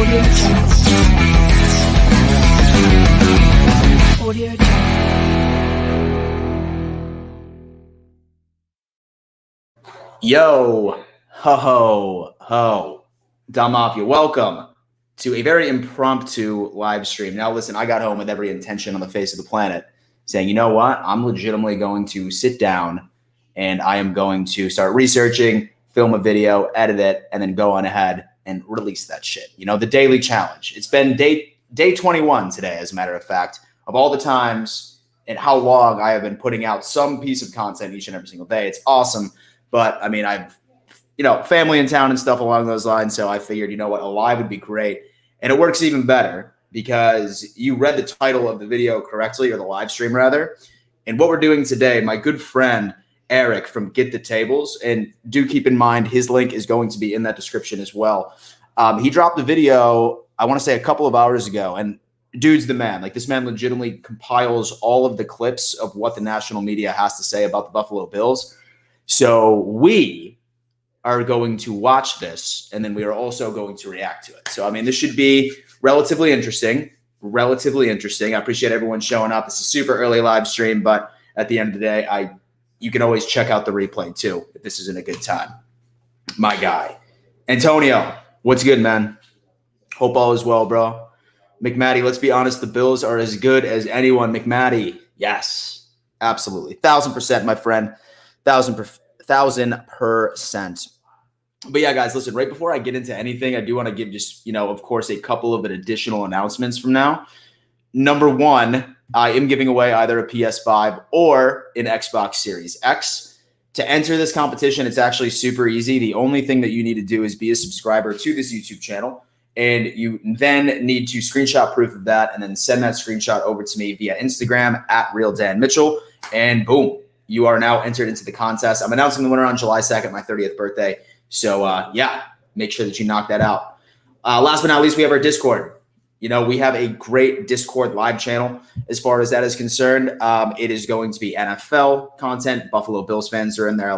Audio Jungle. Audio Jungle. Yo, ho. Bills Mafia, welcome to a very impromptu live stream. Now listen, I got home with every intention on the face of the planet saying, you know what? I'm legitimately going to sit down and I am going to start researching, film a video, edit it, and then go on ahead and release that shit. You know, the daily challenge. It's been day 21 today, as a matter of fact, of all the times and how long I have been putting out some piece of content each and every single day. It's awesome. But I mean, I've, family in town and stuff along those lines. So I figured, you know what, a live would be great. And it works even better because you read the title of the video correctly, or the live stream rather. And what we're doing today, my good friend Eric from Get the Tables, and do keep in mind his link is going to be in that description as well. He dropped the video, I want to say a couple of hours ago, and dude's the man. Like, this man legitimately compiles all of the clips of what the national media has to say about the Buffalo Bills. So we are going to watch this, and then we are also going to react to it. So, I mean, this should be relatively interesting. I appreciate everyone showing up. It's a super early live stream, but at the end of the day, you can always check out the replay too if this isn't a good time. My guy. Antonio, what's good, man? Hope all is well, bro. McMatty, let's be honest, the Bills are as good as anyone. McMatty, yes, absolutely. 1,000%, my friend. 1,000%. But yeah, guys, listen, right before I get into anything, I do want to give just, of course, a couple of additional announcements from now. Number one, I am giving away either a PS5 or an Xbox Series X. To enter this competition, it's actually super easy. The only thing that you need to do is be a subscriber to this YouTube channel. And you then need to screenshot proof of that and then send that screenshot over to me via Instagram at RealDanMitchell. And boom, you are now entered into the contest. I'm announcing the winner on July 2nd, my 30th birthday. So, yeah, make sure that you knock that out. Last but not least, we have our Discord. We have a great Discord live channel as far as that is concerned. It is going to be NFL content. Buffalo Bills fans are in there.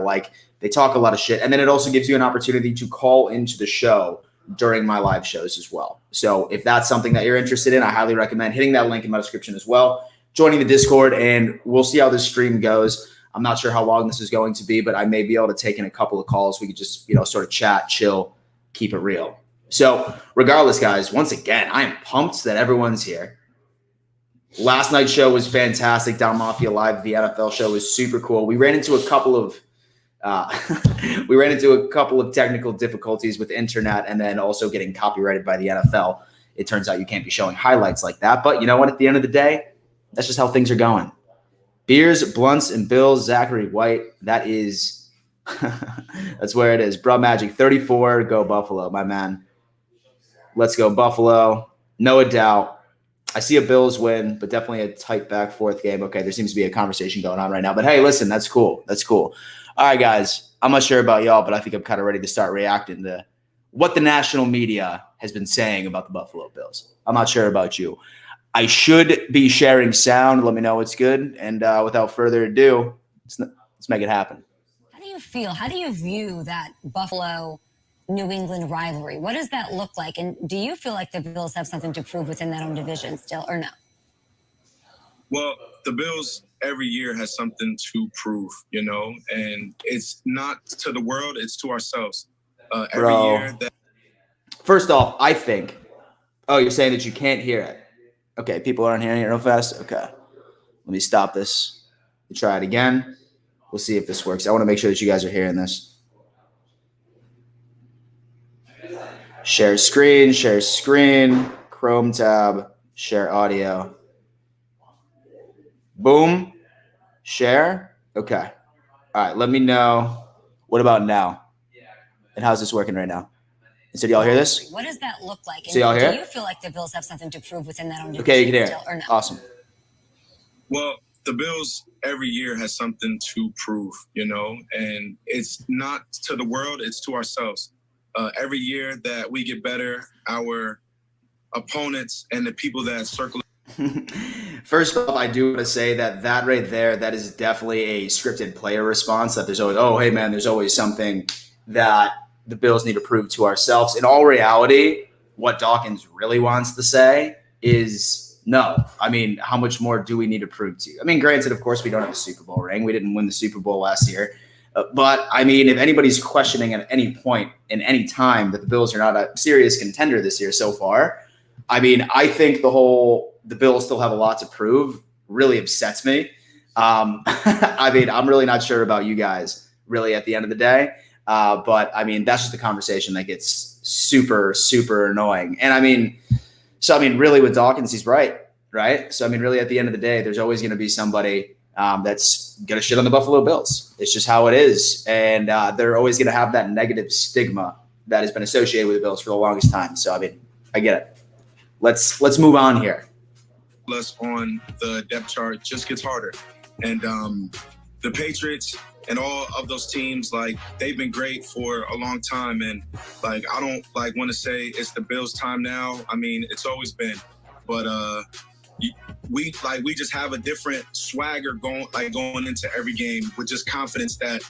They talk a lot of shit. And then it also gives you an opportunity to call into the show during my live shows as well. So if that's something that you're interested in, I highly recommend hitting that link in my description as well, joining the Discord, and we'll see how this stream goes. I'm not sure how long this is going to be, but I may be able to take in a couple of calls. We could just, sort of chat, chill, keep it real. So regardless, guys, once again, I am pumped that everyone's here. Last night's show was fantastic. Bills Mafia Live, the NFL show, was super cool. We ran into a couple of technical difficulties with internet, and then also getting copyrighted by the NFL. It turns out you can't be showing highlights like that. But you know what? At the end of the day, that's just how things are going. Beers, blunts, and Bills, Zachary White. That is, that's where it is. Bro Magic, 34, go Buffalo, my man. Let's go Buffalo. No doubt. I see a Bills win, but definitely a tight back fourth game. Okay, there seems to be a conversation going on right now. But hey, listen, that's cool. All right, guys, I'm not sure about y'all, but I think I'm kind of ready to start reacting to what the national media has been saying about the Buffalo Bills. I'm not sure about you. I should be sharing sound. Let me know it's good. And without further ado, let's make it happen. How do you feel? How do you view that Buffalo-New England rivalry? What does that look like? And do you feel like the Bills have something to prove within that own division still, or no? Well, the Bills every year has something to prove, and it's not to the world, it's to ourselves. Every year that. First off, I think, you're saying that you can't hear it. Okay, people aren't hearing it real fast. Okay, let me stop this. We'll try it again. We'll see if this works. I want to make sure that you guys are hearing this. Share screen, Chrome tab, share audio. Boom, share. Okay. All right, let me know. What about now? And how's this working right now? So do y'all hear this? What does that look like? And so y'all hear? Do you feel like the Bills have something to prove within that own division? Okay, you can hear still, or no? Awesome. Well, the Bills every year has something to prove, and it's not to the world, it's to ourselves. Every year that we get better, our opponents and the people that circle. First off, I do want to say that right there, that is definitely a scripted player response, that there's always, oh, hey, man, there's always something that the Bills need to prove to ourselves. In all reality, what Dawkins really wants to say is no. I mean, how much more do we need to prove to you? I mean, granted, of course, we don't have a Super Bowl ring. We didn't win the Super Bowl last year. But, I mean, if anybody's questioning at any point in any time that the Bills are not a serious contender this year so far, I mean, I think the Bills still have a lot to prove really upsets me. I mean, I'm really not sure about you guys really at the end of the day. But I mean, that's just a conversation that gets super, super annoying. And I mean, really with Dawkins, he's right? So, I mean, really at the end of the day, there's always going to be somebody that's going to shit on the Buffalo Bills. It's just how it is. And they're always going to have that negative stigma that has been associated with the Bills for the longest time. So, I mean, I get it. Let's move on here. Plus on the depth chart just gets harder. And the Patriots and all of those teams, like, they've been great for a long time. And, like, I don't, like, want to say it's the Bills' time now. I mean, it's always been. But we just have a different swagger going into every game with just confidence that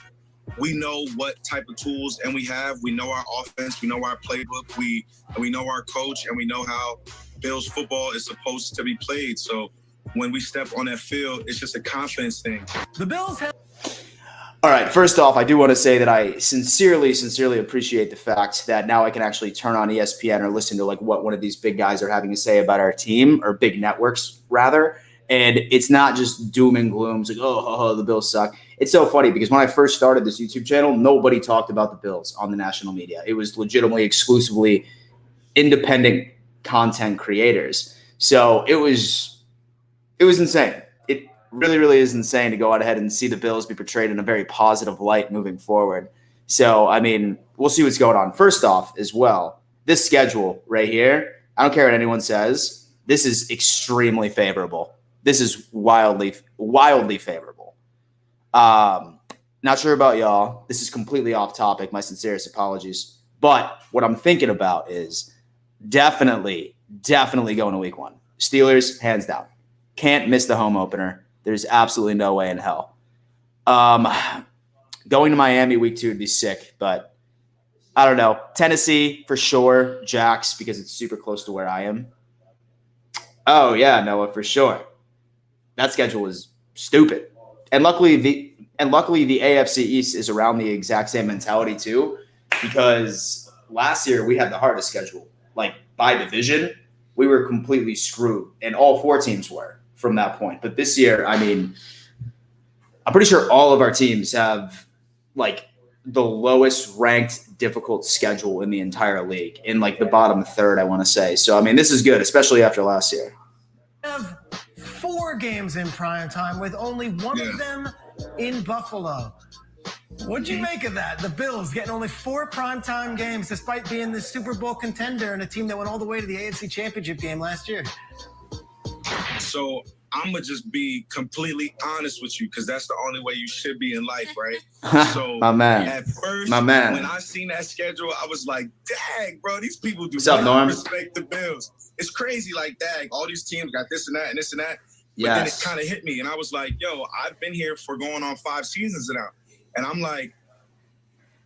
we know what type of tools and we have. We know our offense. We know our playbook. We know our coach, and we know how Bills football is supposed to be played. So when we step on that field, it's just a confidence thing. The Bills have. All right. First off, I do want to say that I sincerely appreciate the fact that now I can actually turn on ESPN or listen to like what one of these big guys are having to say about our team, or big networks rather. And it's not just doom and gloom. It's like, oh, the Bills suck. It's so funny because when I first started this YouTube channel, nobody talked about the Bills on the national media. It was legitimately exclusively independent content creators. So it was insane. It really is insane to go out ahead and see the Bills be portrayed in a very positive light moving forward. So, I mean, we'll see what's going on. First off, as well, this schedule right here, I don't care what anyone says, this is extremely favorable. This is wildly favorable. Not sure about y'all. This is completely off topic. My sincerest apologies. But what I'm thinking about is definitely going to week 1. Steelers, hands down. Can't miss the home opener. There's absolutely no way in hell. Going to Miami week 2 would be sick, but I don't know. Tennessee for sure. Jax, because it's super close to where I am. Oh yeah, Noah, for sure. That schedule is stupid. And luckily the AFC East is around the exact same mentality too, because last year we had the hardest schedule. Like by division, we were completely screwed, and all 4 teams were from that point. But this year, I mean, I'm pretty sure all of our teams have like the lowest ranked difficult schedule in the entire league, in like the bottom third, I want to say. So, I mean, this is good, especially after last year. Have 4 games in prime time with only one of them in Buffalo. What'd you make of that? The Bills getting only 4 primetime games despite being the Super Bowl contender and a team that went all the way to the AFC Championship game last year. So I'm going to just be completely honest with you, because that's the only way you should be in life, right? So My man. At first, My man. when I seen that schedule, I was like, dang, bro, these people do What's up, not Norm? respect the Bills. It's crazy, like, dang, all these teams got this and that and this and that. But Yes. then it kind of hit me, and I was like, yo, I've been here for going on 5 seasons now. And I'm like,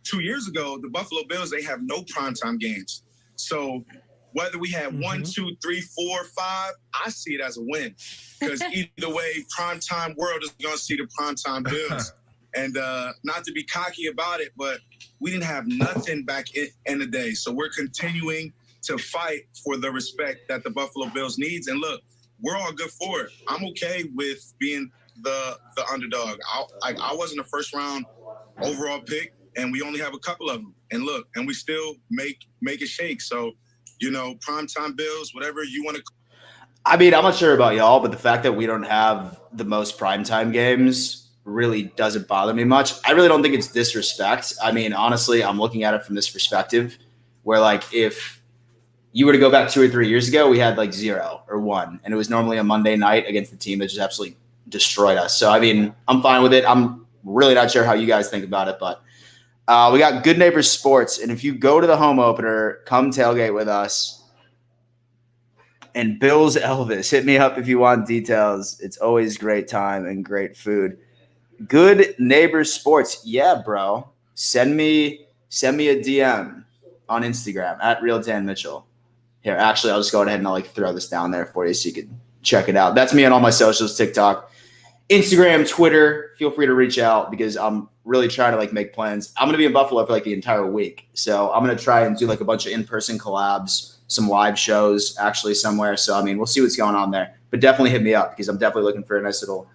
2 years ago, the Buffalo Bills, they have no primetime games. So whether we had 1, 2, 3, 4, 5, I see it as a win. Because either way, primetime world is going to see the primetime Bills. And not to be cocky about it, but we didn't have nothing back in the day. So we're continuing to fight for the respect that the Buffalo Bills needs. And look, we're all good for it. I'm okay with being the underdog. I wasn't a first round overall pick, and we only have a couple of them. And look, and we still make it shake. So, you know, primetime Bills, whatever you want to. I mean, I'm not sure about y'all, but the fact that we don't have the most primetime games really doesn't bother me much. I really don't think it's disrespect. I mean, honestly, I'm looking at it from this perspective where, like, if you were to go back 2 or 3 years ago, we had like 0 or 1, and it was normally a Monday night against the team that just absolutely destroyed us. So, I mean, I'm fine with it. I'm really not sure how you guys think about it, but we got Good Neighbors Sports, and if you go to the home opener, come tailgate with us. And Bills Elvis, hit me up if you want details. It's always great time and great food. Good Neighbors Sports, yeah, bro. Send me a DM on Instagram at RealDanMitchell. Here, actually, I'll just go ahead and I'll like throw this down there for you so you can check it out. That's me on all my socials, TikTok, Instagram, Twitter. Feel free to reach out because I'm really trying to like make plans. I'm going to be in Buffalo for like the entire week. So I'm going to try and do like a bunch of in-person collabs, some live shows actually somewhere. So, I mean, we'll see what's going on there, but definitely hit me up because I'm definitely looking for a nice little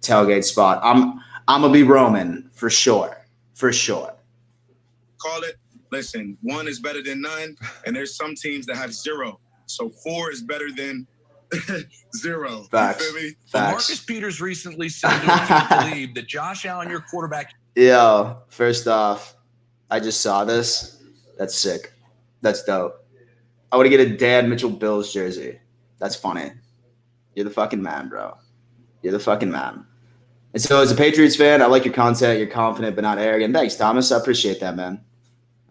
tailgate spot. I'm going to be roaming for sure. For sure. Call it. Listen, 1 is better than none, and there's some teams that have 0. So 4 is better than 0. Facts. You feel me? Facts. Marcus Peters recently said to BLEAV that Josh Allen, your quarterback. Yo, first off, I just saw this. That's sick. That's dope. I want to get a Dan Mitchell Bills jersey. That's funny. You're the fucking man, bro. You're the fucking man. And so as a Patriots fan, I like your content. You're confident but not arrogant. Thanks, Thomas. I appreciate that, man.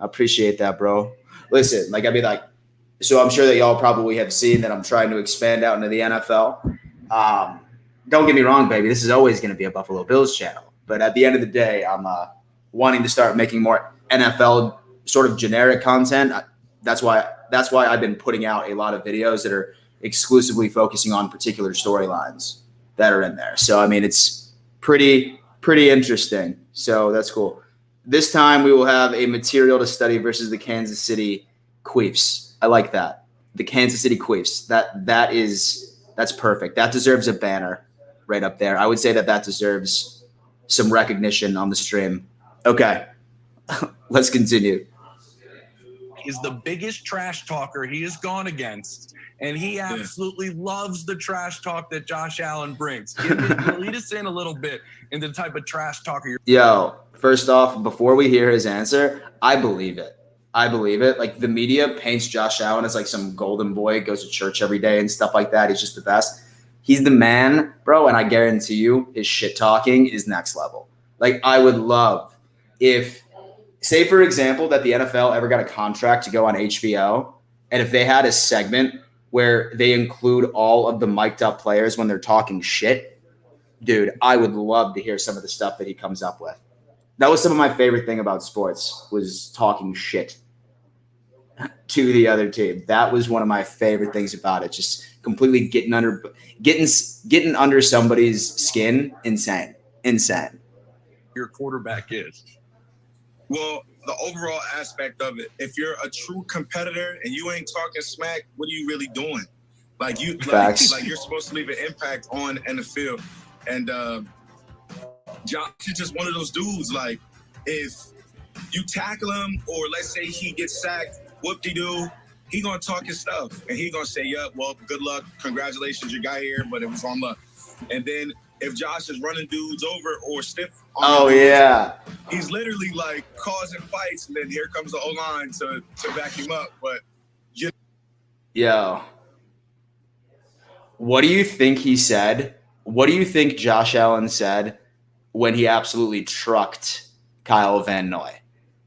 I appreciate that, bro. Listen, like, I mean, like, so I'm sure that y'all probably have seen that I'm trying to expand out into the NFL. Don't get me wrong, baby. This is always going to be a Buffalo Bills channel. But at the end of the day, I'm wanting to start making more NFL sort of generic content. That's why I've been putting out a lot of videos that are exclusively focusing on particular storylines that are in there. So, I mean, it's pretty interesting. So that's cool. This time we will have a material to study versus the Kansas City Queefs. I like that. The Kansas City Queefs. That's perfect. That deserves a banner right up there. I would say that deserves some recognition on the stream. Okay. Let's continue. Is the biggest trash talker he has gone against, and he absolutely loves the trash talk that Josh Allen brings. Lead us in a little bit into the type of trash talker you're. Yo, first off, before we hear his answer, I believe it. Like, the media paints Josh Allen as like some golden boy, goes to church every day and stuff like that. He's just the best. He's the man, bro, and I guarantee you his shit talking is next level. Like, I would love if, say, for example, that the NFL ever got a contract to go on HBO, and if they had a segment where they include all of the mic'd up players when they're talking shit, dude, I would love to hear some of the stuff that he comes up with. That was some of my favorite thing about sports, was talking shit to the other team. That was one of my favorite things about it. Just completely getting under somebody's skin. Insane. Your quarterback is. Well, the overall aspect of it, if you're a true competitor and you ain't talking smack, what are you really doing? Like, like you're supposed to leave an impact on and the field. And Josh is just one of those dudes. Like, if you tackle him, or let's say he gets sacked, whoop-de-doo, he gonna talk his stuff, and he gonna say, "Yeah, well, good luck, congratulations, you got here, but it was on luck." And then if Josh is running dudes over or stiff, he's literally like causing fights, and then here comes the O-line to back him up. But yo, what do you think he said? What do you think Josh Allen said when he absolutely trucked Kyle Van Noy?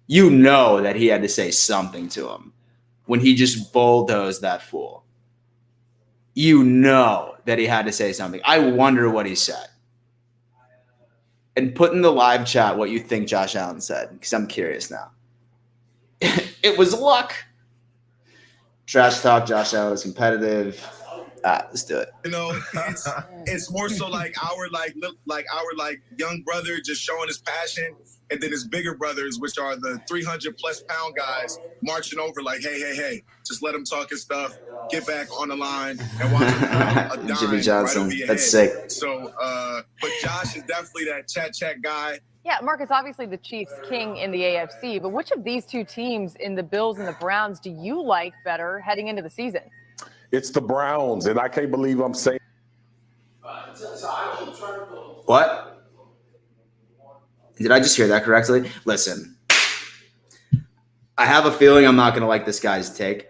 You know that he had to say something to him when he just bulldozed that fool. You know that he had to say something. I wonder what he said. And put in the live chat what you think Josh Allen said, because I'm curious now. It was luck. Trash talk, Josh Allen is competitive. Let's do it. You know, it's more so like our young brother just showing his passion, and then his bigger brothers, which are the 300+ pound guys, marching over like, hey, just let him talk his stuff, get back on the line, and watch him a dime Jimmy Johnson. right over your That's head. sick. So, but Josh is definitely that chat guy. Yeah, Marcus, obviously the Chiefs king in the AFC, but which of these two teams in the Bills and the Browns do you like better heading into the season? It's the Browns, and I can't believe I'm saying. What? Did I just hear that correctly? Listen, I have a feeling I'm not going to like this guy's take.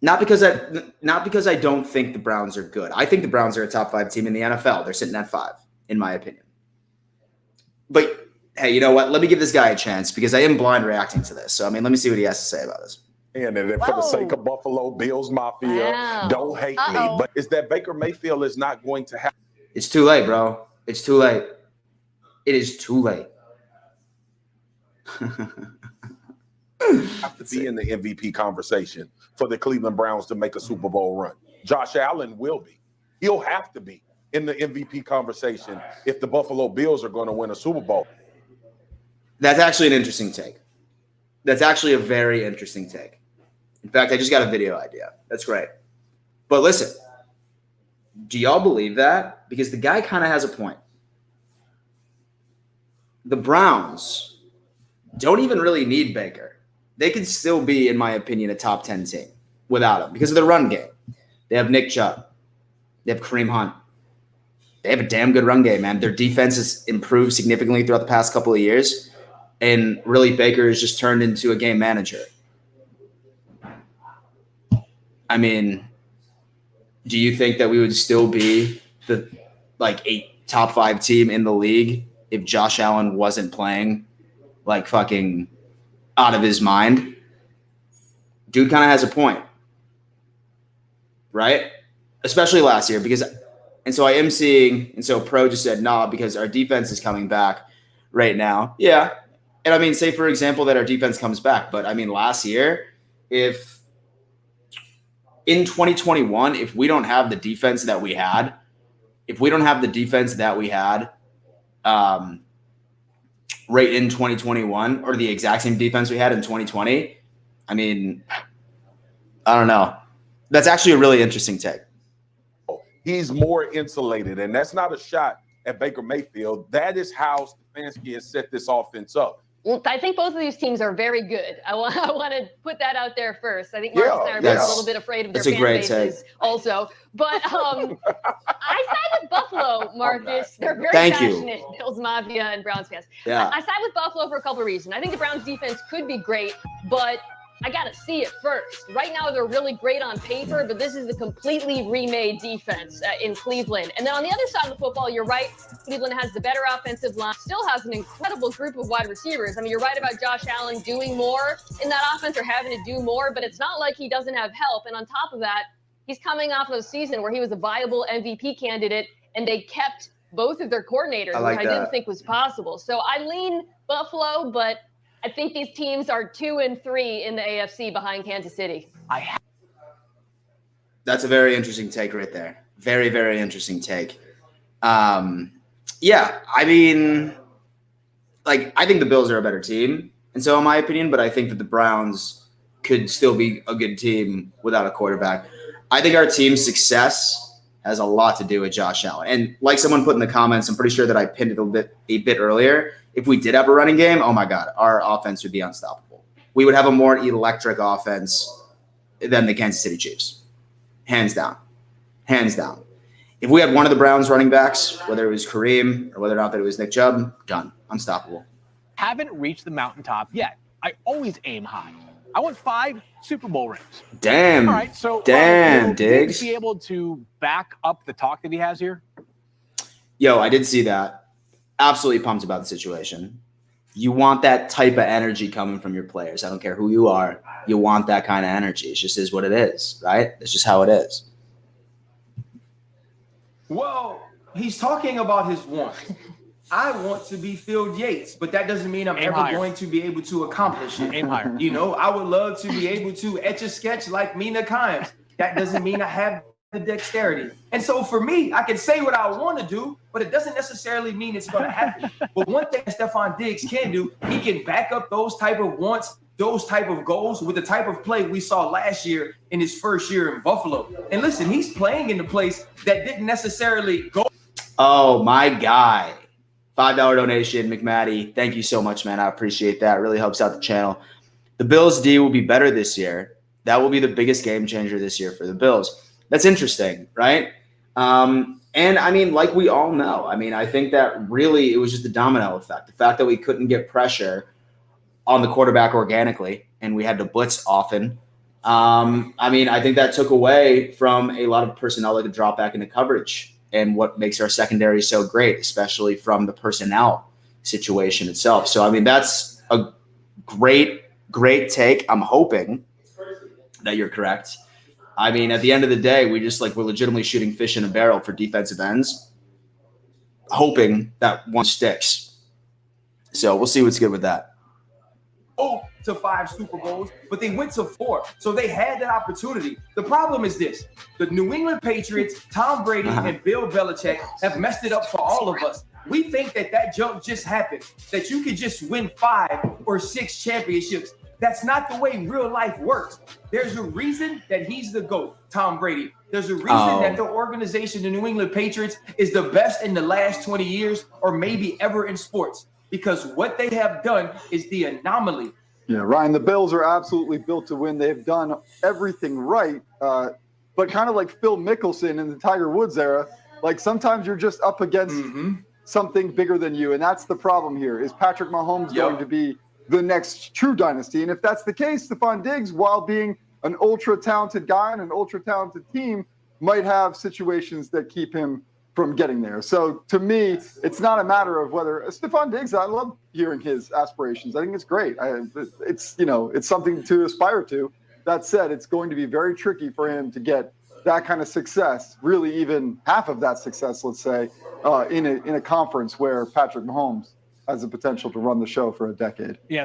Not because I don't think the Browns are good. I think the Browns are a top 5 team in the NFL. They're sitting at 5, in my opinion. But hey, you know what? Let me give this guy a chance because I am blind reacting to this. So, I mean, let me see what he has to say about this. And for the sake of Buffalo, Bills Mafia, don't hate me. But it's that Baker Mayfield is not going to happen. It's too late, bro. It's too late. It is too late. have to be in the MVP conversation for the Cleveland Browns to make a Super Bowl run. Josh Allen will be. He'll have to be in the MVP conversation if the Buffalo Bills are going to win a Super Bowl. That's actually an interesting take. That's actually a very interesting take. In fact, I just got a video idea. That's great. But listen, do y'all believe that? Because the guy kind of has a point. The Browns don't even really need Baker. They could still be, in my opinion, a top 10 team without him because of the run game. They have Nick Chubb. They have Kareem Hunt. They have a damn good run game, man. Their defense has improved significantly throughout the past couple of years. And really, Baker has just turned into a game manager. I mean, do you think that we would still be the a top 5 team in the league if Josh Allen wasn't playing like fucking out of his mind? Dude kind of has a point, right? Especially last year and so I am seeing, and so Pro just said, nah, because our defense is coming back right now. Yeah. And I mean, say for example that our defense comes back, but I mean, last year, if in 2021, if we don't have the defense that we had, right in 2021, or the exact same defense we had in 2020, I mean, I don't know. That's actually a really interesting take. He's more insulated, and that's not a shot at Baker Mayfield. That is how Stefanski has set this offense up. Well, I think both of these teams are very good. I want to put that out there first. I think Marcus and I are both a little bit afraid of their fan bases also. But I side with Buffalo, Marcus. They're very passionate, Bills Mafia and Browns fans. Yeah. I side with Buffalo for a couple of reasons. I think the Browns defense could be great, but I got to see it first. Right now, they're really great on paper, but this is a completely remade defense in Cleveland. And then on the other side of the football, you're right. Cleveland has the better offensive line, still has an incredible group of wide receivers. I mean, you're right about Josh Allen doing more in that offense or having to do more, but it's not like he doesn't have help. And on top of that, he's coming off of a season where he was a viable MVP candidate, and they kept both of their coordinators, which I didn't think was possible. So I lean Buffalo, but I think these teams are 2 and 3 in the AFC behind Kansas City. That's a very interesting take right there. Very, very interesting take. Yeah, I mean, I think the Bills are a better team, and so in my opinion, but I think that the Browns could still be a good team without a quarterback. I think our team's success has a lot to do with Josh Allen. And like someone put in the comments, I'm pretty sure that I pinned it a bit earlier. If we did have a running game, oh my God, our offense would be unstoppable. We would have a more electric offense than the Kansas City Chiefs. Hands down. Hands down. If we had one of the Browns running backs, whether it was Kareem or whether or not that it was Nick Chubb, done. Unstoppable. Haven't reached the mountaintop yet. I always aim high. I want 5 Super Bowl rings. Damn. All right, so damn, Diggs. Be able to back up the talk that he has here? Yo, I did see that. Absolutely pumped about the situation. You want that type of energy coming from your players. I don't care who you are. You want that kind of energy. It just is what it is, right? It's just how it is. Well, he's talking about his wants. I want to be Phil Yates, but that doesn't mean I'm ever going to be able to accomplish it. Aim higher. You know, I would love to be able to etch a sketch like Mina Kimes. That doesn't mean I have the dexterity. And so for me, I can say what I want to do, but it doesn't necessarily mean it's going to happen. But one thing Stephon Diggs can do, he can back up those type of wants, those type of goals with the type of play we saw last year in his first year in Buffalo. And listen, he's playing in a place that didn't necessarily go. Oh, my guy. $5 donation, McMatty. Thank you so much, man. I appreciate that. It really helps out the channel. The Bills D will be better this year. That will be the biggest game changer this year for the Bills. That's interesting, right? And I mean, like we all know, I mean, I think that really it was just the domino effect. The fact that we couldn't get pressure on the quarterback organically and we had to blitz often. I mean, I think that took away from a lot of personnel that could drop back into coverage and what makes our secondary so great, especially from the personnel situation itself. So, I mean, that's a great take. I'm hoping that you're correct. I mean, at the end of the day, we're legitimately shooting fish in a barrel for defensive ends, hoping that one sticks. So we'll see what's good with that. go to 5 Super Bowls, but they went to 4. So they had that opportunity. The problem is this. The New England Patriots, Tom Brady, and Bill Belichick have messed it up for all of us. We think that jump just happened, that you could just win 5 or 6 championships. That's not the way real life works. There's a reason that he's the GOAT, Tom Brady. There's a reason that the organization, the New England Patriots, is the best in the last 20 years or maybe ever in sports, because what they have done is the anomaly. Yeah, Ryan, the Bills are absolutely built to win. They've done everything right, but kind of like Phil Mickelson in the Tiger Woods era, like sometimes you're just up against something bigger than you, and that's the problem here. Is Patrick Mahomes going to be the next true dynasty? And if that's the case, Stephon Diggs, while being an ultra-talented guy and an ultra-talented team, might have situations that keep him from getting there. So to me, it's not a matter of whether Stephon Diggs, I love hearing his aspirations. I think it's great. It's something to aspire to. That said, it's going to be very tricky for him to get that kind of success, really even half of that success, let's say, in a conference where Patrick Mahomes has the potential to run the show for a decade. Yeah.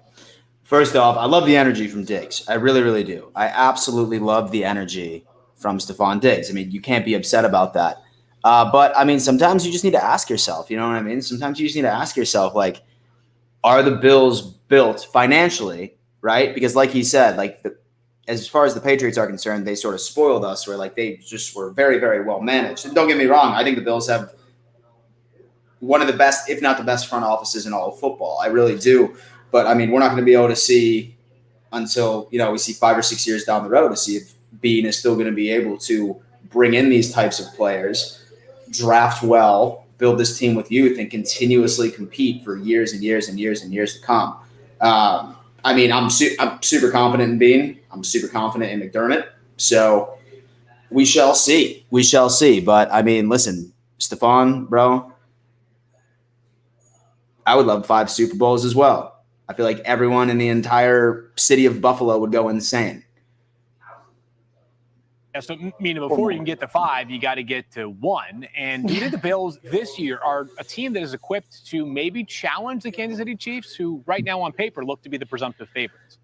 First off, I love the energy from Diggs. I really, really do. I absolutely love the energy from Stephon Diggs. I mean, you can't be upset about that. But, I mean, sometimes you just need to ask yourself, you know what I mean? Sometimes you just need to ask yourself, like, are the Bills built financially, right? Because like he said, like, as far as the Patriots are concerned, they sort of spoiled us where, like, they just were very, very well managed. And don't get me wrong, I think the Bills have one of the best, if not the best front offices in all of football. I really do. But, I mean, we're not going to be able to see until, we see 5 or 6 years down the road to see if Bean is still going to be able to bring in these types of players, draft well, build this team with youth, and continuously compete for years and years and years and years to come. I mean, I'm super confident in Bean. I'm super confident in McDermott. So we shall see. We shall see. But, I mean, listen, Stephon, bro, I would love 5 Super Bowls as well. I feel like everyone in the entire city of Buffalo would go insane. Yeah, so meaning before you can get to 5, you got to get to 1. And do you think the Bills this year are a team that is equipped to maybe challenge the Kansas City Chiefs, who right now on paper look to be the presumptive favorites?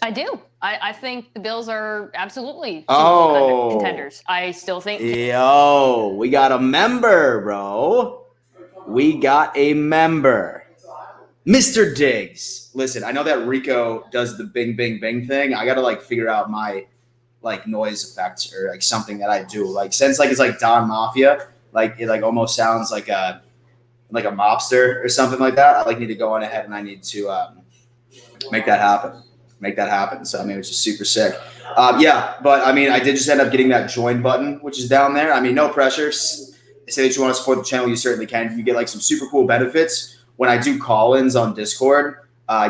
I do. I think the Bills are absolutely contenders. I still think. Yo, we got a member, bro. We got a member. Mr. Diggs. Listen, I know that Rico does the bing, bing, bing thing. I got to, figure out my, noise effects or, something that I do. Since, it's, Don Mafia, it, almost sounds like a mobster or something like that. I, need to go on ahead and I need to make that happen. So, I mean, which is super sick. Yeah, but, I mean, I did just end up getting that join button, which is down there. I mean, no pressure. Say that you want to support the channel, you certainly can. You get, some super cool benefits. When I do call-ins on Discord,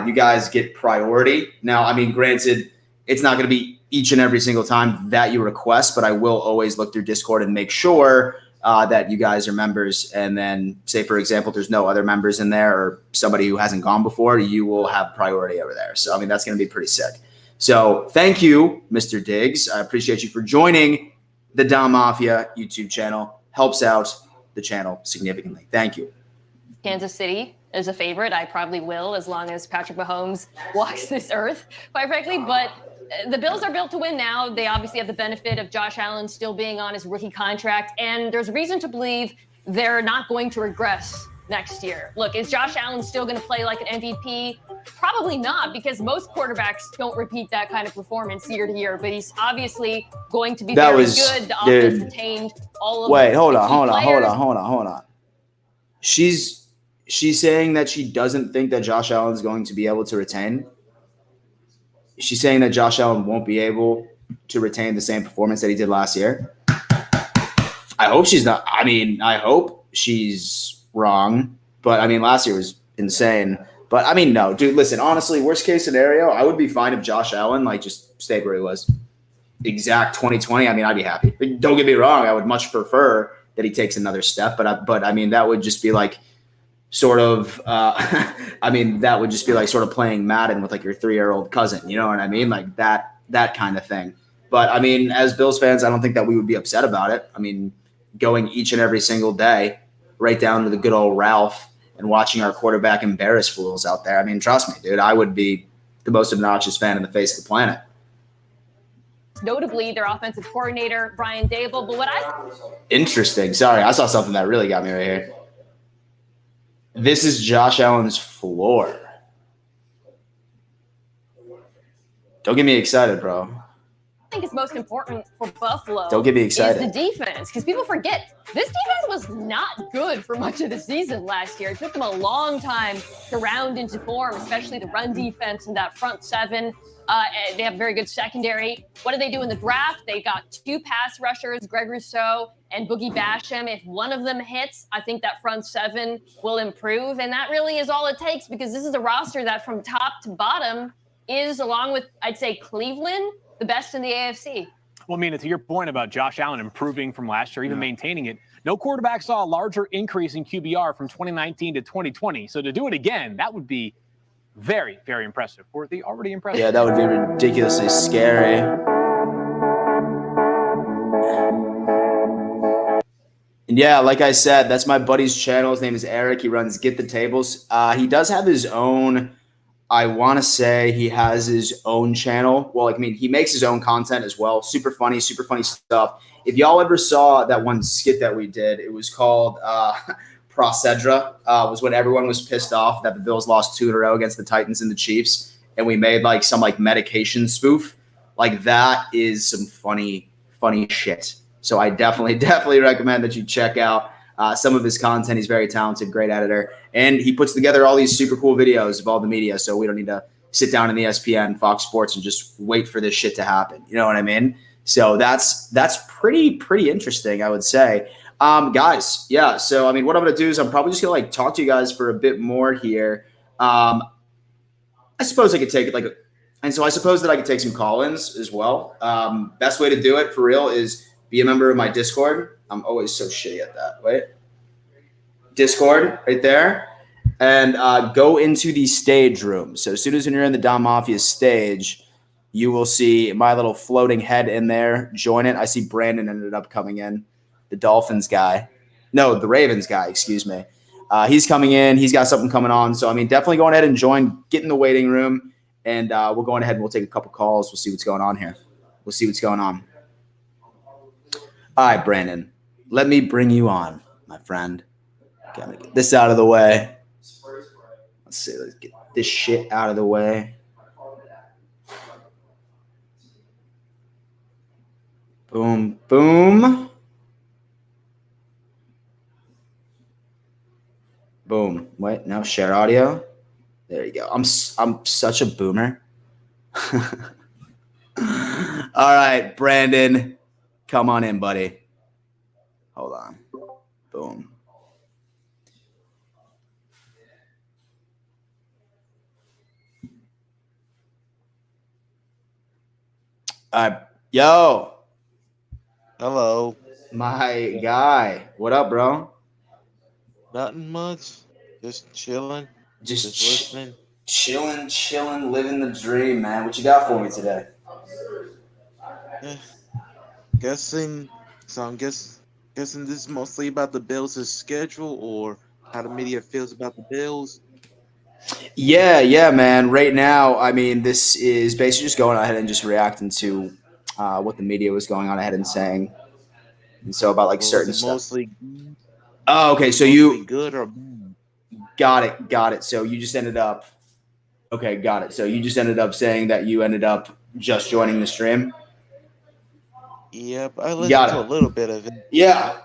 you guys get priority. Now, I mean, granted, it's not going to be each and every single time that you request, but I will always look through Discord and make sure that you guys are members. And then, say, for example, there's no other members in there or somebody who hasn't gone before, you will have priority over there. So, I mean, that's going to be pretty sick. So, thank you, Mr. Diggs. I appreciate you for joining the Dom Mafia YouTube channel. Helps out the channel significantly. Thank you. Kansas City is a favorite. I probably will, as long as Patrick Mahomes walks this earth, quite frankly. But the Bills are built to win now. They obviously have the benefit of Josh Allen still being on his rookie contract. And there's reason to believe they're not going to regress next year. Look, is Josh Allen still going to play like an MVP? Probably not, because most quarterbacks don't repeat that kind of performance year to year. But he's obviously going to be good. The offense retained all of Wait, hold on. She's saying that she doesn't think that Josh Allen is going to be able to retain. She's saying that Josh Allen won't be able to retain the same performance that he did last year. I hope she's not. I mean, I hope she's wrong. But, I mean, last year was insane. But, I mean, no. Dude, listen, honestly, worst case scenario, I would be fine if Josh Allen, just stayed where he was. Exact 2020, I mean, I'd be happy. Don't get me wrong. I would much prefer that he takes another step. But I mean, that would just be sort of that would just be sort of playing Madden with your 3-year-old cousin, you know what I mean? That kind of thing. But I mean, as Bills fans, I don't think that we would be upset about it. I mean, going each and every single day right down to the good old Ralph and watching our quarterback embarrass fools out there. I mean, trust me, dude, I would be the most obnoxious fan in the face of the planet. Notably, their offensive coordinator, Brian Dable. But what Interesting. Sorry, I saw something that really got me right here. This is Josh Allen's floor. Don't get me excited, bro. I think is most important for Buffalo Don't get me excited. is the defense, because people forget this defense was not good for much of the season last year. It took them a long time to round into form, especially the run defense and that front seven. They have a very good secondary. What did they do in the draft? They got 2 pass rushers, Greg Rousseau and Boogie Basham. If one of them hits, I think that front seven will improve. And that really is all it takes, because this is a roster that from top to bottom is, along with, I'd say, Cleveland, the best in the AFC. Well, Mina, to your point about Josh Allen improving from last year, even maintaining it, no quarterback saw a larger increase in QBR from 2019 to 2020. So to do it again, that would be very, very impressive for the already impressive. Yeah, that would be ridiculously scary. And yeah, like I said, that's my buddy's channel. His name is Eric. He runs Get the Tables. He does have his own, I want to say he has his own channel. Well, I mean, he makes his own content as well. Super funny stuff. If y'all ever saw that one skit that we did, it was called Procedra. Was when everyone was pissed off that the Bills lost 2 in a row against the Titans and the Chiefs. And we made like some like medication spoof. Like that is some funny shit. So I definitely recommend that you check out some of his content. He's very talented, great editor. And he puts together all these super cool videos of all the media. So we don't need to sit down in the ESPN, Fox Sports, and just wait for this shit to happen. You know what I mean? So that's pretty interesting, I would say. Guys, yeah. So, I mean, what I'm going to do is I'm probably just going to like talk to you guys for a bit more here. I suppose I could take it I suppose that I could take some call-ins as well. Best way to do it for real is be a member of my Discord. I'm always so shitty at that. Wait. Discord right there. And go into the stage room. So as soon as you're in the Dom Mafia stage, you will see my little floating head in there. Join it. I see Brandon ended up coming in. The Dolphins guy. No, the Ravens guy, excuse me. He's coming in. He's got something coming on. So, I mean, definitely go ahead and join. Get in the waiting room. And we'll go ahead and we'll take a couple calls. We'll see what's going on here. We'll see what's going on. All right, Brandon. Let me bring you on, my friend. Okay, I'm going to get this out of the way. Let's see. Let's get this shit out of the way. Boom, boom. Boom. Wait, no, share audio. There you go. I'm such a boomer. All right, Brandon. Come on in, buddy. Hold on. Boom. Yo. Hello. My guy. What up, bro? Nothing much. Just chilling. Just listening. Chilling, living the dream, man. What you got for me today? Guessing. So I'm guessing this is mostly about the Bills' schedule or how the media feels about the Bills. Yeah, man. Right now, I mean, this is basically just going ahead and just reacting to what the media was going on ahead and saying. And so about like certain stuff. Mostly. Oh, okay. So you good or bad? Got it. So you just ended up. Okay, got it. So you just ended up saying that you ended up just joining the stream. Yep, I listened to a little bit of it. Yeah,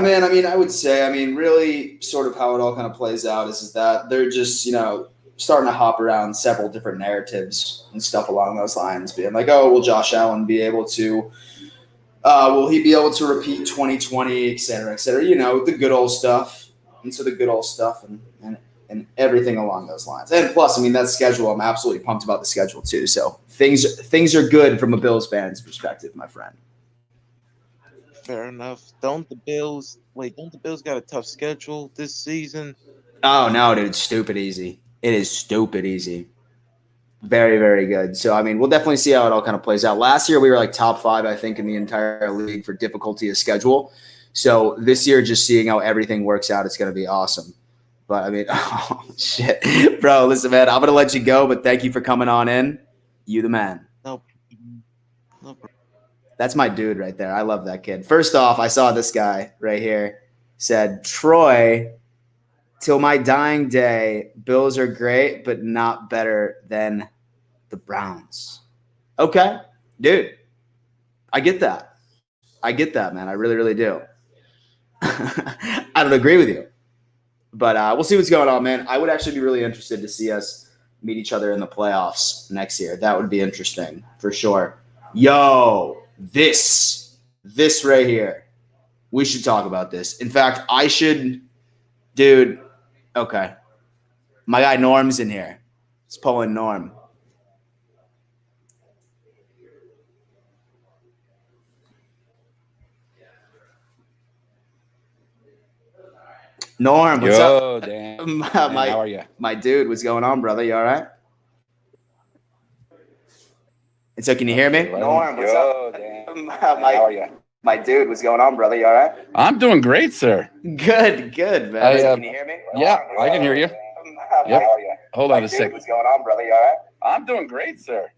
man. I mean, I would say, really sort of how it all kind of plays out is that they're just, starting to hop around several different narratives and stuff along those lines, being like, oh, will Josh Allen be able to, will he be able to repeat 2020, et cetera, the good old stuff. And so the good old stuff and everything along those lines. And plus, that schedule, I'm absolutely pumped about the schedule too. So things are good from a Bills fan's perspective, my friend. Fair enough. Don't the Bills got a tough schedule this season? Oh, no, dude. Stupid easy. It is stupid easy. Very, very good. So, we'll definitely see how it all kind of plays out. Last year, we were like top 5, I think, in the entire league for difficulty of schedule. So this year, just seeing how everything works out, it's going to be awesome. But I mean, oh shit, bro. Listen, man, I'm gonna let you go, but thank you for coming on in. You the man. No problem. That's my dude right there. I love that kid. First off, I saw this guy right here said, Troy, till my dying day, Bills are great, but not better than the Browns. Okay, dude. I get that. I get that, man. I really, really do. I don't agree with you. But we'll see what's going on, man. I would actually be really interested to see us meet each other in the playoffs next year. That would be interesting for sure. Yo, this right here. We should talk about this. In fact, I should, dude. Okay. My guy Norm's in here. Let's pull in Norm. Norm, what's up? Dan. Man, how are you? My dude, what's going on, brother? You all right? And so, can you hear me? Norm, what's up? Dan. How are you? My dude, what's going on, brother? You all right? I'm doing great, sir. Good, man. Can you hear me? Yeah, I can hear you. Yep. Hold on a second. What's going on, brother? You all right? I'm doing great, sir.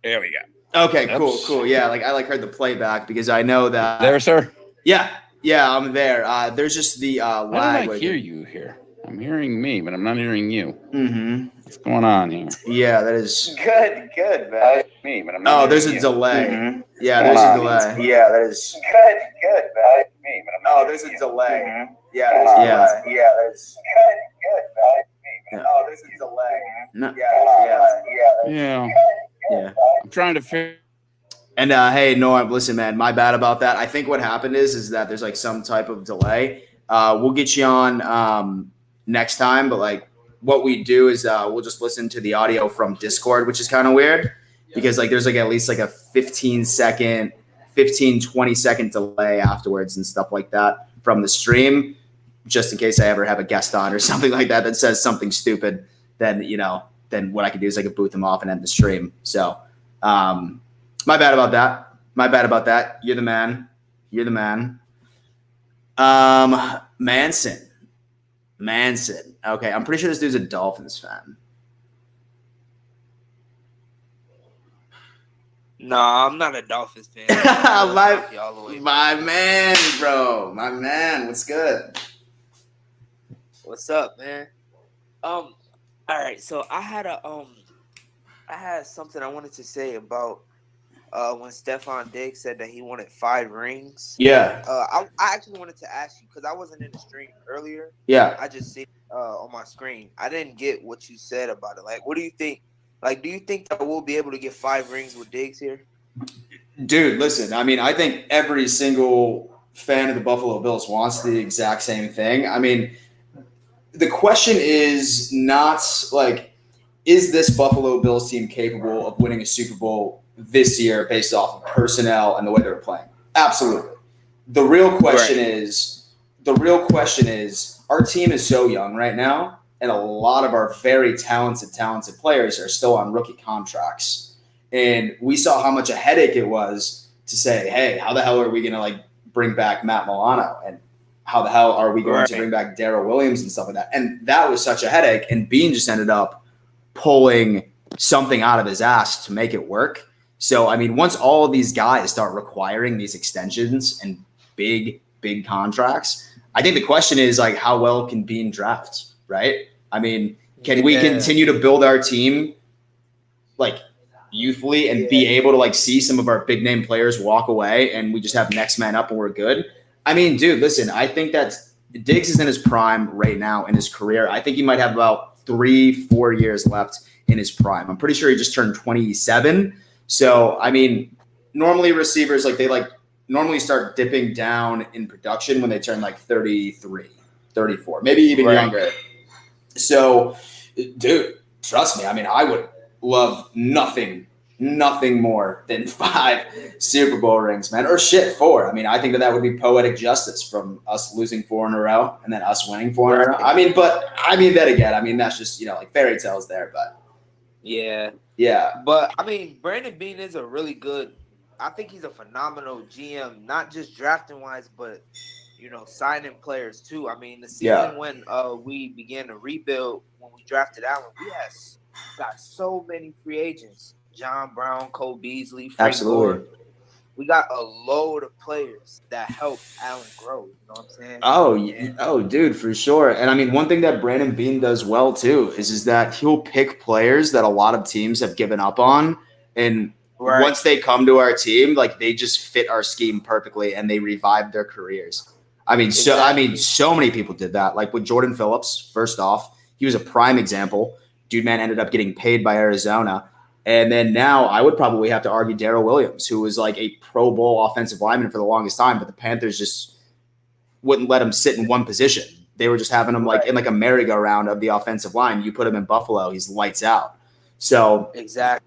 There we go. Okay, cool. Yeah, I heard the playback because I know that. There, sir. Yeah, I'm there. There's just the lag. Why don't I hear you here? I'm hearing me, but I'm not hearing you. Mm-hmm. What's going on here? Yeah, that is good, man. Me, but I'm not there's a you. delay. Mm-hmm. Yeah, there's a delay. Yeah, that is good, man. Me, but I'm not there's a delay. Mm-hmm. Yeah, there's a delay. Yeah, that is good, man. Me, but there's a delay. No. Yeah. I'm trying to figure. And hey, Norm, listen, man, my bad about that. I think what happened is that there's some type of delay. We'll get you on next time, but what we do is we'll just listen to the audio from Discord, which is kind of weird because there's at least a 15, 20 second delay afterwards and stuff like that from the stream, just in case I ever have a guest on or something like that says something stupid. Then what I can do is I can boot them off and end the stream. So my bad about that. You're the man. Manson. Okay, I'm pretty sure this dude's a Dolphins fan. No, I'm not a Dolphins fan. my man, bro. My man. What's good? What's up, man? All right. So I had something I wanted to say about when Stephon Diggs said that he wanted 5 rings. Yeah. I actually wanted to ask you because I wasn't in the stream earlier. Yeah. I just see on my screen. I didn't get what you said about it. What do you think? Do you think that we'll be able to get 5 rings with Diggs here? Dude, listen. I mean, I think every single fan of the Buffalo Bills wants the exact same thing. I mean, the question is not is this Buffalo Bills team capable of winning a Super Bowl this year based off of personnel and the way they're playing? Absolutely. The real question is our team is so young right now, and a lot of our very talented players are still on rookie contracts. And we saw how much a headache it was to say, hey, how the hell are we going to bring back Matt Milano? And how the hell are we going to bring back Darrell Williams and stuff like that? And that was such a headache. And Bean just ended up pulling something out of his ass to make it work. So, I mean, once all of these guys start requiring these extensions and big contracts, I think the question is how well can Bean draft, right? I mean, can we continue to build our team youthfully and be able to see some of our big name players walk away and we just have next man up and we're good? I mean, dude, listen, I think that Diggs is in his prime right now in his career. I think he might have about 3-4 years left in his prime. I'm pretty sure he just turned 27. So, I mean, normally receivers, they normally start dipping down in production when they turn 33, 34, maybe even younger. So, dude, trust me. I mean, I would love nothing more than 5 Super Bowl rings, man, or 4. I mean, I think that would be poetic justice from us losing 4 in a row and then us winning 4 in a row. I mean, then again, that's just, fairy tales there, but. Yeah. But, I mean, Brandon Beane is a really good – I think he's a phenomenal GM, not just drafting-wise, but signing players too. I mean, the season when we began to rebuild, when we drafted Allen, we got so many free agents: John Brown, Cole Beasley, Frank Gore. We got a load of players that helped Allen grow. You know what I'm saying? Oh, dude, for sure. And I mean, one thing that Brandon Beane does well too is that he'll pick players that a lot of teams have given up on, and once they come to our team, like they just fit our scheme perfectly, and they revive their careers. I mean, so many people did that. Like with Jordan Phillips, first off, he was a prime example. Dude, man, ended up getting paid by Arizona. And then now I would probably have to argue Darrell Williams, who was like a Pro Bowl offensive lineman for the longest time, but the Panthers just wouldn't let him sit in one position. They were just having him like in like a merry-go-round of the offensive line. You put him in Buffalo, he's lights out. So dude,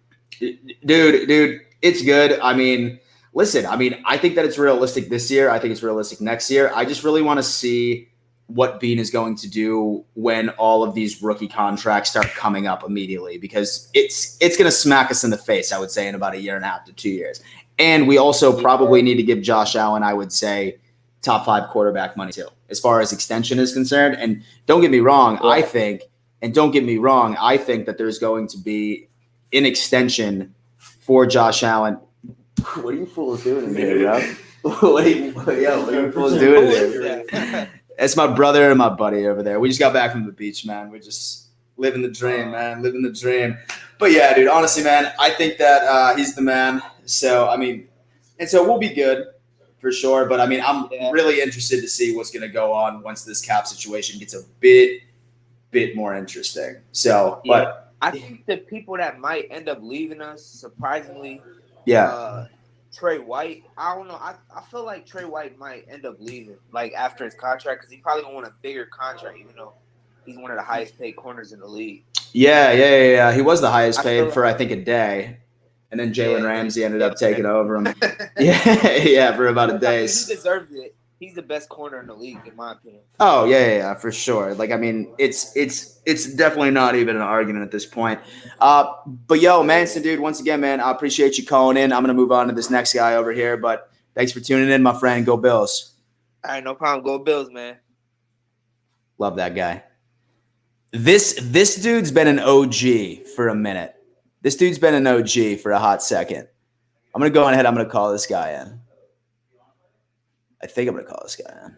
it's good. I mean, listen, I think that it's realistic this year. I think it's realistic next year. I just really want to see what Beane is going to do when all of these rookie contracts start coming up immediately, because it's going to smack us in the face, I would say, in about 1.5 to 2 years. And we also probably need to give Josh Allen, I would say, top 5 quarterback money too, as far as extension is concerned. And don't get me wrong, I think that there's going to be an extension for Josh Allen. What are you fools doing in here, bro? What are you fools doing in here? It's my brother and my buddy over there. We just got back from the beach, man. We're just living the dream, man. Living the dream. But yeah, dude, honestly, man, I think that he's the man. So, I mean, and so we'll be good for sure. But I mean, I'm really interested to see what's going to go on once this cap situation gets a bit more interesting. So, but I think the people that might end up leaving us, surprisingly, Trey White. I don't know. I feel like Trey White might end up leaving like after his contract, because he probably gonna want a bigger contract, even though he's one of the highest paid corners in the league. Yeah. He was the highest paid for I think a day, and then Jalen Ramsey ended up taking over him. For about a day. He deserves it. He's the best corner in the league, in my opinion. Oh yeah, for sure. Like, I mean, it's definitely not even an argument at this point. But yo, Manson, dude, once again, man, I appreciate you calling in. I'm gonna move on to this next guy over here, but thanks for tuning in, my friend. Go Bills. All right, no problem. Go Bills, man. Love that guy. This dude's been an OG for a minute. This dude's been an OG for a hot second. I'm gonna go ahead. I'm gonna call this guy in. I think I'm going to call this guy in.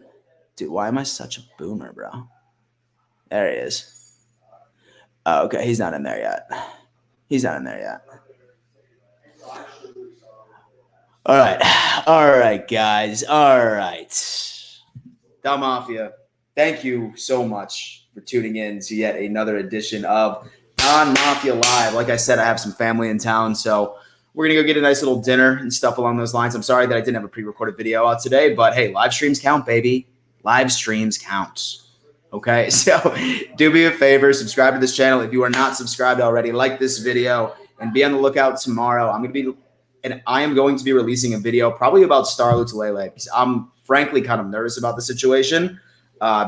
Dude, why am I such a boomer, bro? There he is. Oh, okay. He's not in there yet. All right, guys. All right. Down Mafia, thank you so much for tuning in to yet another edition of Down Mafia Live. Like I said, I have some family in town, so we're going to go get a nice little dinner and stuff along those lines. I'm sorry that I didn't have a pre-recorded video out today, but hey, live streams count, baby. Live streams count. Okay, so do me a favor, subscribe to this channel. If you are not subscribed already, like this video and be on the lookout tomorrow. I am going to be releasing a video probably about Star Lutulele, because I'm frankly kind of nervous about the situation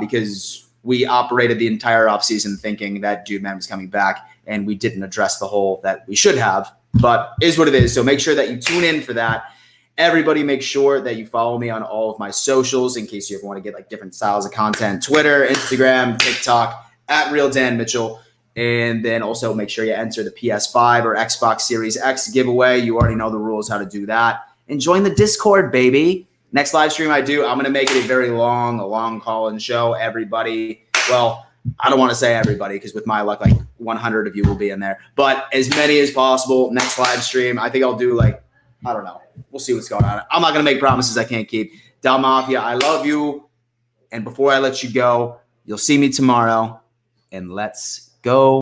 because we operated the entire offseason thinking that Dude Man was coming back, and we didn't address the hole that we should have. But is what it is. So make sure that you tune in for that. Everybody make sure that you follow me on all of my socials in case you ever want to get like different styles of content. Twitter, Instagram, TikTok, @RealDanMitchell. And then also make sure you enter the PS5 or Xbox Series X giveaway. You already know the rules how to do that. And join the Discord, baby. Next live stream I do, I'm going to make it a very long call-in show. Everybody, well, I don't want to say everybody, because with my luck, like 100 of you will be in there. But as many as possible, next live stream, I think I'll do like, I don't know. We'll see what's going on. I'm not going to make promises I can't keep. Down Mafia, I love you. And before I let you go, you'll see me tomorrow. And let's go.